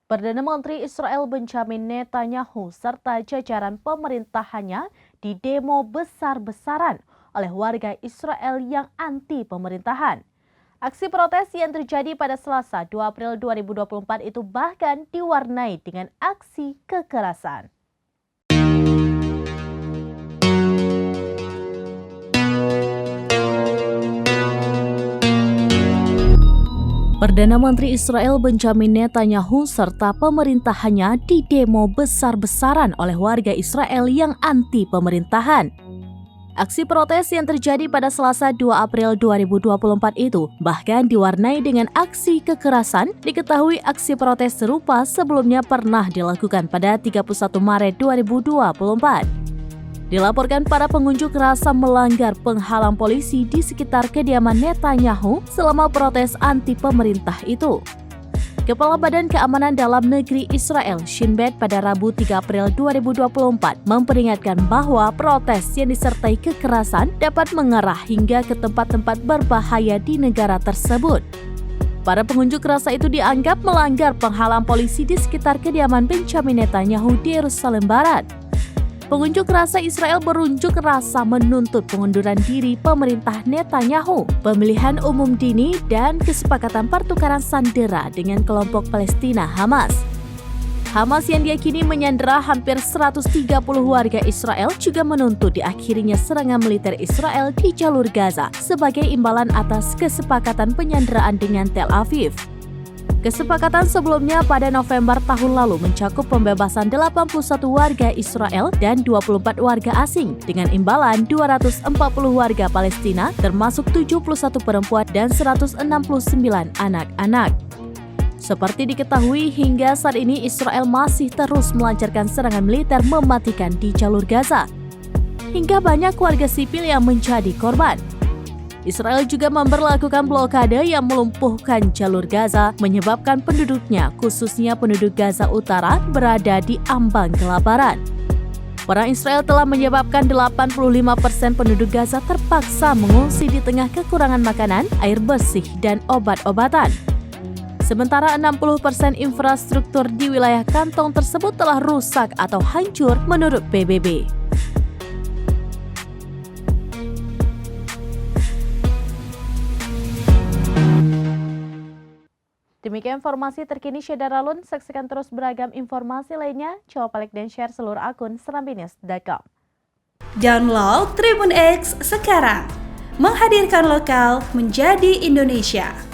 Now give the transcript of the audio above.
Perdana Menteri Israel Benjamin Netanyahu serta jajaran pemerintahannya didemo besar-besaran oleh warga Israel yang anti pemerintahan. Aksi protes yang terjadi pada Selasa 2 April 2024 itu bahkan diwarnai dengan aksi kekerasan. Perdana Menteri Israel Benjamin Netanyahu serta pemerintahannya didemo besar-besaran oleh warga Israel yang anti pemerintahan. Aksi protes yang terjadi pada Selasa 2 April 2024 itu bahkan diwarnai dengan aksi kekerasan. Diketahui aksi protes serupa sebelumnya pernah dilakukan pada 31 Maret 2024. Dilaporkan para pengunjuk rasa melanggar penghalang polisi di sekitar kediaman Netanyahu selama protes anti pemerintah itu. Kepala Badan Keamanan Dalam Negeri Israel Shin Bet pada Rabu 3 April 2024 memperingatkan bahwa protes yang disertai kekerasan dapat mengarah hingga ke tempat-tempat berbahaya di negara tersebut. Para pengunjuk rasa itu dianggap melanggar penghalang polisi di sekitar kediaman Benjamin Netanyahu di Yerusalem Barat. Pengunjuk rasa Israel berunjuk rasa menuntut pengunduran diri pemerintah Netanyahu, pemilihan umum dini, dan kesepakatan pertukaran sandera dengan kelompok Palestina Hamas. Hamas yang diyakini menyandera hampir 130 warga Israel juga menuntut diakhirinya serangan militer Israel di jalur Gaza sebagai imbalan atas kesepakatan penyanderaan dengan Tel Aviv. Kesepakatan sebelumnya pada November tahun lalu mencakup pembebasan 81 warga Israel dan 24 warga asing dengan imbalan 240 warga Palestina termasuk 71 perempuan dan 169 anak-anak. Seperti diketahui hingga saat ini Israel masih terus melancarkan serangan militer mematikan di jalur Gaza. Hingga banyak warga sipil yang menjadi korban. Israel juga memberlakukan blokade yang melumpuhkan jalur Gaza, menyebabkan penduduknya, khususnya penduduk Gaza Utara, berada di ambang kelaparan. Perang Israel telah menyebabkan 85% penduduk Gaza terpaksa mengungsi di tengah kekurangan makanan, air bersih, dan obat-obatan. Sementara 60% infrastruktur di wilayah kantong tersebut telah rusak atau hancur menurut PBB. Demikian informasi terkini Syedaralun. Saksikan terus beragam informasi lainnya. Coba like dan share seluruh akun serambinews.com. Download Tribun X sekarang. Menghadirkan lokal menjadi Indonesia.